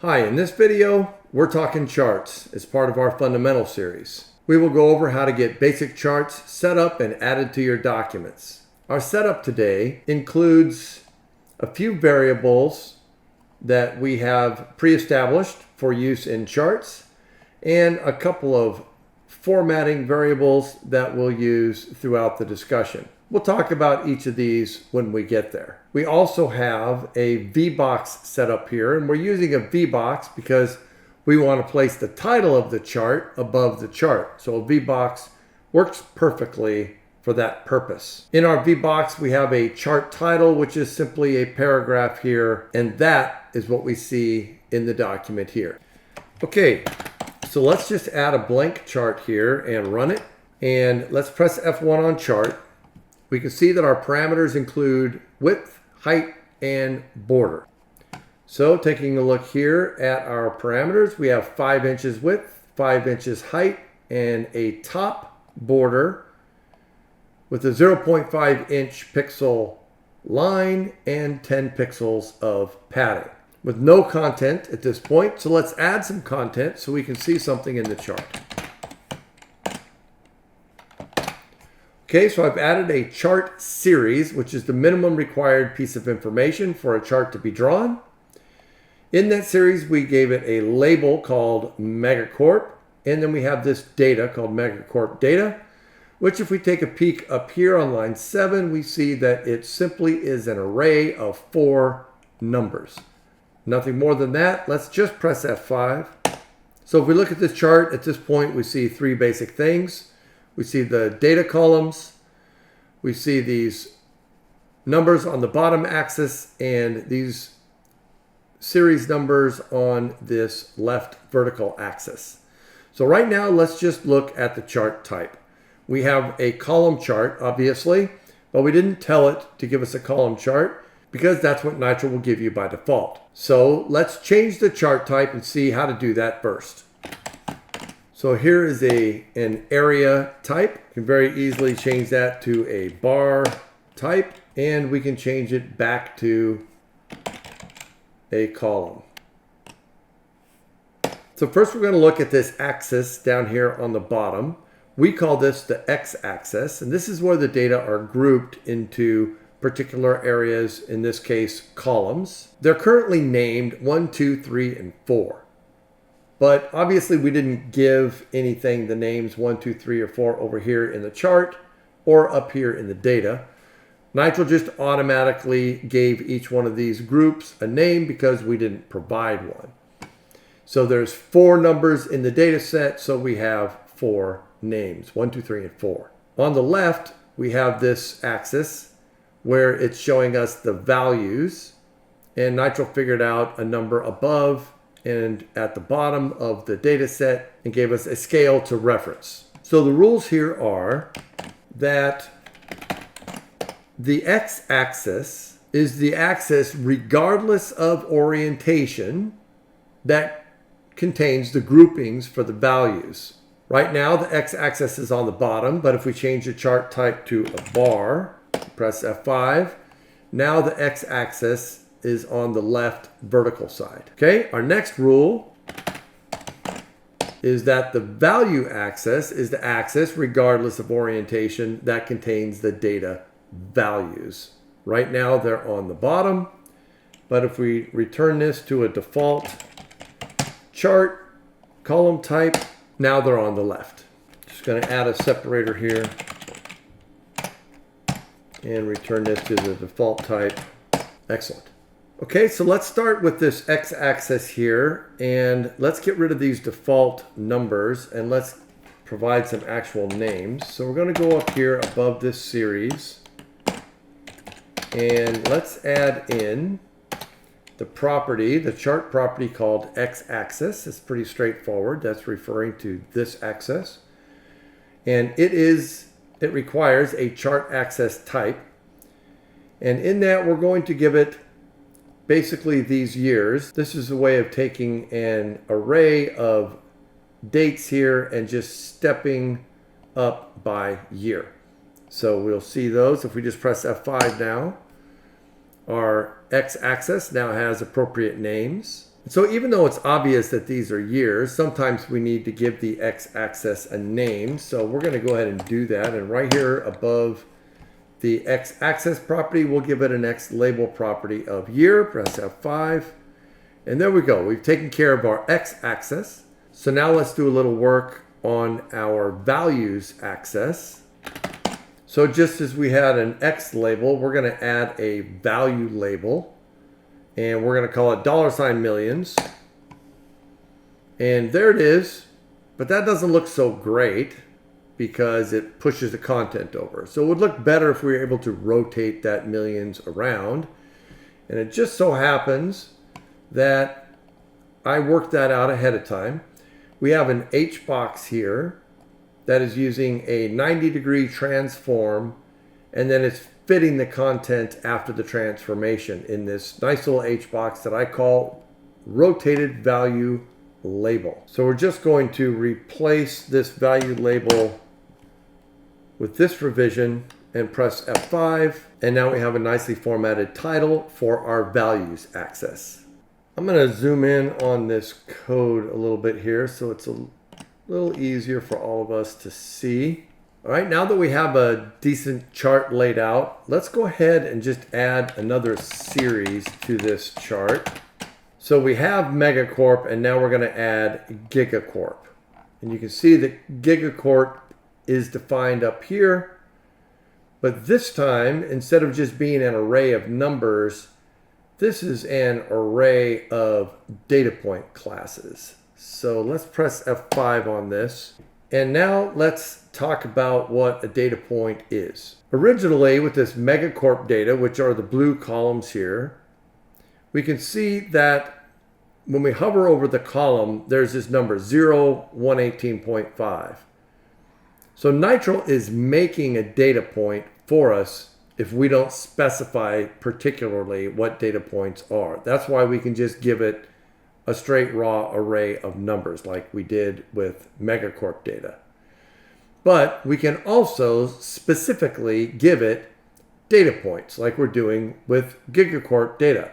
Hi, in this video, we're talking charts as part of our fundamental series. We will go over how to get basic charts set up and added to your documents. Our setup today includes a few variables that we have pre-established for use in charts and a couple of formatting variables that we'll use throughout the discussion. We'll talk about each of these when we get there. We also have a VBox set up here, and we're using a VBox because we want to place the title of the chart above the chart. So a VBox works perfectly for that purpose. In our VBox, we have a chart title, which is simply a paragraph here, and that is what we see in the document here. Okay, so let's just add a blank chart here and run it. And let's press F1 on chart. We can see that our parameters include width, height, and border. So taking a look here at our parameters, we have 5 inches width, 5 inches height, and a top border with a 0.5 inch pixel line and 10 pixels of padding with no content at this point. So let's add some content so we can see something in the chart. Okay, so I've added a chart series, which is the minimum required piece of information for a chart to be drawn. In that series, we gave it a label called Megacorp, and then we have this data called Megacorp data, which if we take a peek up here on line 7, we see that it simply is an array of 4 numbers. Nothing more than that. Let's just press F5. So if we look at this chart, at this point, we see 3 basic things. We see the data columns, we see these numbers on the bottom axis, and these series numbers on this left vertical axis. So right now, let's just look at the chart type. We have a column chart, obviously, but we didn't tell it to give us a column chart because that's what Nitro will give you by default. So let's change the chart type and see how to do that first. So here is an area type. You can very easily change that to a bar type, and we can change it back to a column. So first we're going to look at this axis down here on the bottom. We call this the x-axis, and this is where the data are grouped into particular areas, in this case columns. They're currently named 1, 2, 3, and 4. But obviously we didn't give anything the names 1, 2, 3, or 4 over here in the chart or up here in the data. Nitro just automatically gave each one of these groups a name because we didn't provide one. So there's 4 numbers in the data set, so we have 4 names, 1, 2, 3, and 4. On the left, we have this axis where it's showing us the values, and Nitro figured out a number above and at the bottom of the data set and gave us a scale to reference. So the rules here are that the x-axis is the axis regardless of orientation that contains the groupings for the values. Right now the x-axis is on the bottom, but if we change the chart type to a bar, press F5, now the x-axis is on the left vertical side. Okay, our next rule is that the value axis is the axis regardless of orientation that contains the data values. Right now they're on the bottom, but if we return this to a default chart column type, now they're on the left. Just going to add a separator here and return this to the default type. Excellent. Okay, so let's start with this x-axis here, and let's get rid of these default numbers, and let's provide some actual names. So we're going to go up here above this series, and let's add in the property, the chart property called x-axis. It's pretty straightforward. That's referring to this axis, and it requires a chart axis type, and in that we're going to give it basically these years. This is a way of taking an array of dates here and just stepping up by year. So we'll see those if we just press F5 now. Our x-axis now has appropriate names. So even though it's obvious that these are years, sometimes we need to give the x-axis a name. So we're going to go ahead and do that. And right here above the x-axis property, we'll give it an x-label property of year. Press F5. And there we go. We've taken care of our x-axis. So now let's do a little work on our values axis. So just as we had an X label, we're going to add a value label. And we're going to call it $millions. And there it is. But that doesn't look so great because it pushes the content over. So it would look better if we were able to rotate that millions around. And it just so happens that I worked that out ahead of time. We have an H box here that is using a 90-degree transform, and then it's fitting the content after the transformation in this nice little H box that I call rotated value label. So we're just going to replace this value label with this revision and press F5, and now we have a nicely formatted title for our values axis. I'm going to zoom in on this code a little bit here so it's a little easier for all of us to see. All right, now that we have a decent chart laid out, let's go ahead and just add another series to this chart. So we have Megacorp, and now we're going to add Gigacorp. And you can see that Gigacorp is defined up here. But this time, instead of just being an array of numbers, this is an array of data point classes. So let's press F5 on this. And now let's talk about what a data point is. Originally, with this Megacorp data, which are the blue columns here, we can see that when we hover over the column, there's this number 0118.5. So Nitro is making a data point for us if we don't specify particularly what data points are. That's why we can just give it a straight raw array of numbers like we did with Megacorp data. But we can also specifically give it data points like we're doing with Gigacorp data.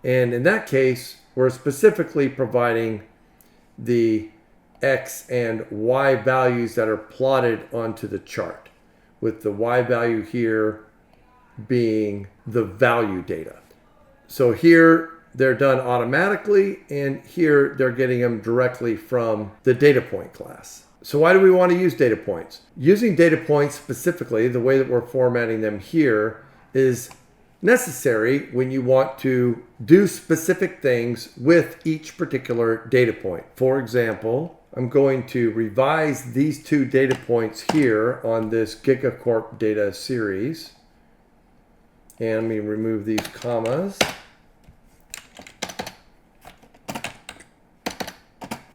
And in that case, we're specifically providing the X and Y values that are plotted onto the chart, with the Y value here being the value data. So here they're done automatically, and here they're getting them directly from the data point class. So why do we want to use data points? Using data points specifically, the way that we're formatting them here, is necessary when you want to do specific things with each particular data point. For example, I'm going to revise these two data points here on this Gigacorp data series. And let me remove these commas.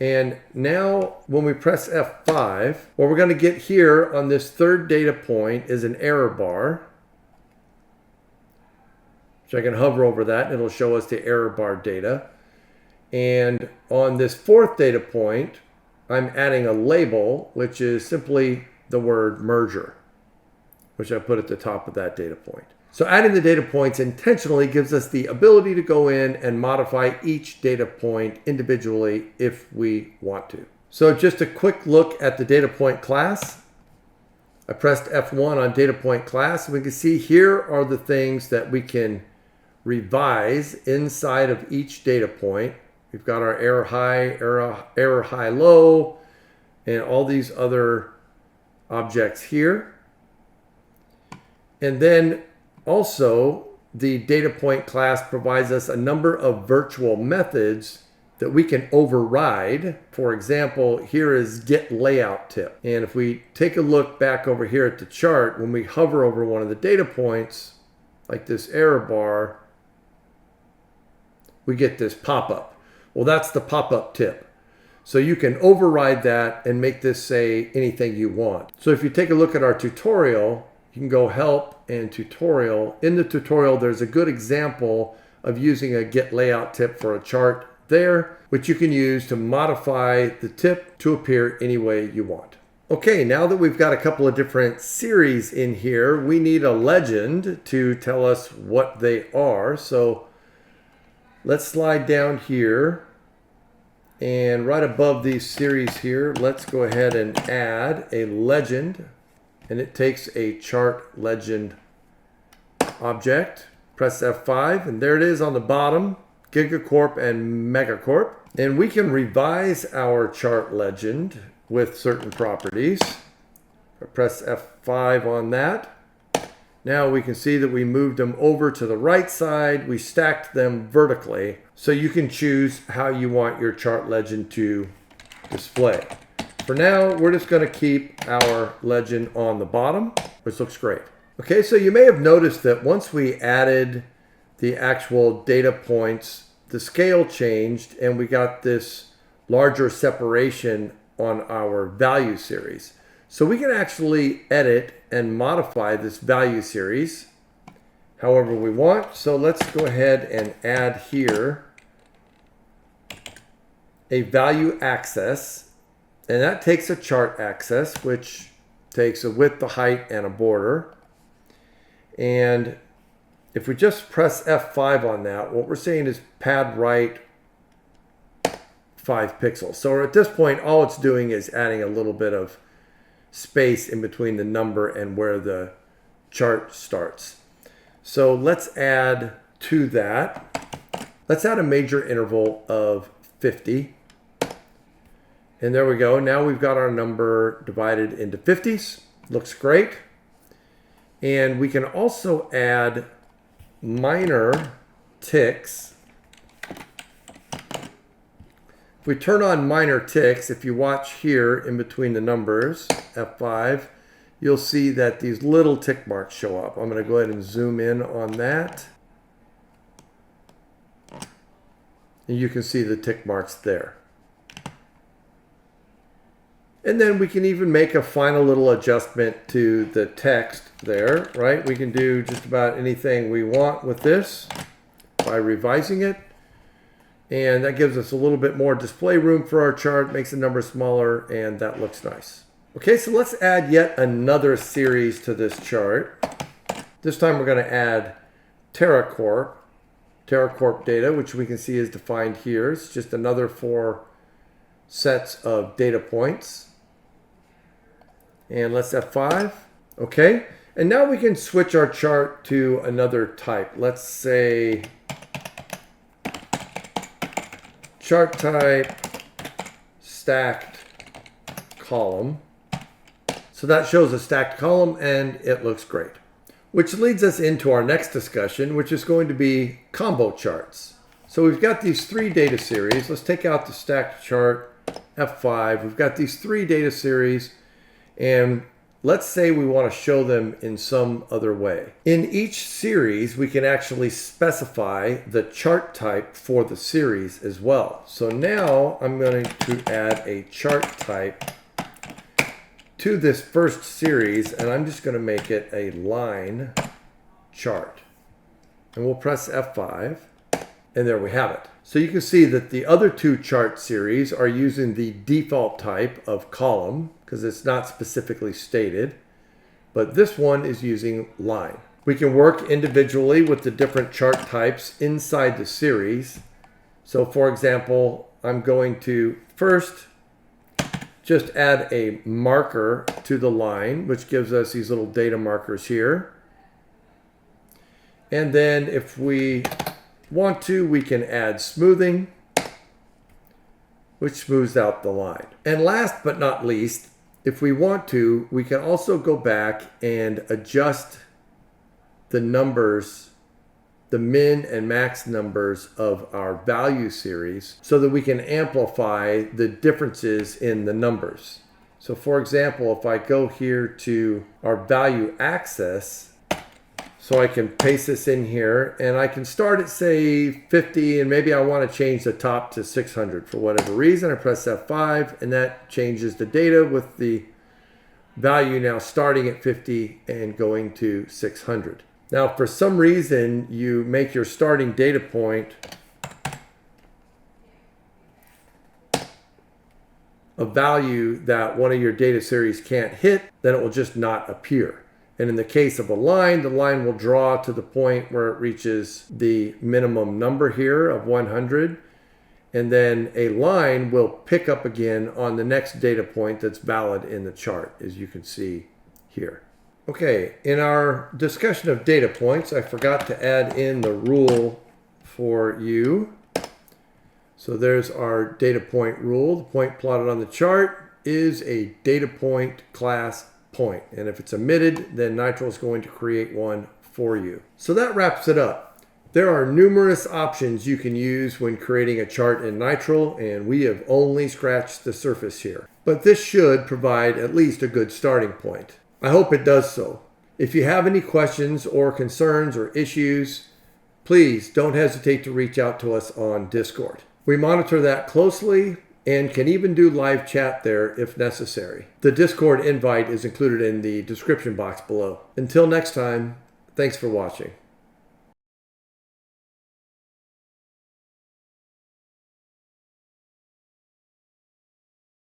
And now when we press F5, what we're going to get here on this third data point is an error bar. So I can hover over that and it'll show us the error bar data. And on this fourth data point, I'm adding a label, which is simply the word merger, which I put at the top of that data point. So adding the data points intentionally gives us the ability to go in and modify each data point individually if we want to. So just a quick look at the data point class. I pressed F1 on data point class. We can see here are the things that we can revise inside of each data point. We've got our error high, low, and all these other objects here. And then also, the data point class provides us a number of virtual methods that we can override. For example, here is get layout tip. And if we take a look back over here at the chart, when we hover over one of the data points, like this error bar, we get this pop-up. Well, that's the pop-up tip. So you can override that and make this say anything you want. So if you take a look at our tutorial, you can go help and tutorial. In the tutorial, there's a good example of using a get layout tip for a chart there, which you can use to modify the tip to appear any way you want. Okay, now that we've got a couple of different series in here, we need a legend to tell us what they are. So Let's slide down here, and right above these series here, let's go ahead and add a legend, and it takes a chart legend object. Press F5, and there it is on the bottom, Gigacorp and Megacorp. And we can revise our chart legend with certain properties. Press F5 on that. Now we can see that we moved them over to the right side. We stacked them vertically. So you can choose how you want your chart legend to display. For now, we're just going to keep our legend on the bottom, which looks great. Okay, so you may have noticed that once we added the actual data points, the scale changed and we got this larger separation on our value series. So we can actually edit and modify this value series however we want. So let's go ahead and add here a value axis, and that takes a chart axis, which takes a width, a height, and a border. And if we just press F5 on that, what we're saying is pad right 5 pixels. So at this point, all it's doing is adding a little bit of space in between the number and where the chart starts. So let's add to that. Let's add a major interval of 50. And there we go. Now we've got our number divided into 50s. Looks great. And we can also add minor ticks. If we turn on minor ticks, if you watch here in between the numbers, F5, you'll see that these little tick marks show up. I'm going to go ahead and zoom in on that. And you can see the tick marks there. And then we can even make a final little adjustment to the text there, right? We can do just about anything we want with this by revising it. And that gives us a little bit more display room for our chart, makes the number smaller, and that looks nice. Okay, so let's add yet another series to this chart. This time we're going to add TerraCorp data, which we can see is defined here. It's just another 4 sets of data points. And let's F5. Okay, and now we can switch our chart to another type. Let's say chart type stacked column. So that shows a stacked column and it looks great. Which leads us into our next discussion, which is going to be combo charts. So we've got these 3 data series. Let's take out the stacked chart, F5. We've got these 3 data series, and let's say we want to show them in some other way. In each series, we can actually specify the chart type for the series as well. So now I'm going to add a chart type to this first series, and I'm just going to make it a line chart. And we'll press F5, and there we have it. So you can see that the other 2 chart series are using the default type of column, because it's not specifically stated, but this one is using line. We can work individually with the different chart types inside the series. So for example, I'm going to first just add a marker to the line, which gives us these little data markers here. And then if we want to, we can add smoothing, which smooths out the line. And last but not least, if we want to, we can also go back and adjust the numbers, the min and max numbers of our value series so that we can amplify the differences in the numbers. So for example, if I go here to our value axis, so I can paste this in here and I can start at say 50, and maybe I want to change the top to 600 for whatever reason. I press F5 and that changes the data with the value now starting at 50 and going to 600. Now, if for some reason you make your starting data point a value that one of your data series can't hit, then it will just not appear. And in the case of a line, the line will draw to the point where it reaches the minimum number here of 100. And then a line will pick up again on the next data point that's valid in the chart, as you can see here. Okay, in our discussion of data points, I forgot to add in the rule for you. So there's our data point rule. The point plotted on the chart is a data point class point. And if it's omitted, then Nitro is going to create one for you. So that wraps it up. There are numerous options you can use when creating a chart in Nitro, and we have only scratched the surface here. But this should provide at least a good starting point. I hope it does so. If you have any questions or concerns or issues, please don't hesitate to reach out to us on Discord. We monitor that closely and can even do live chat there if necessary. The Discord invite is included in the description box below. Until next time, thanks for watching.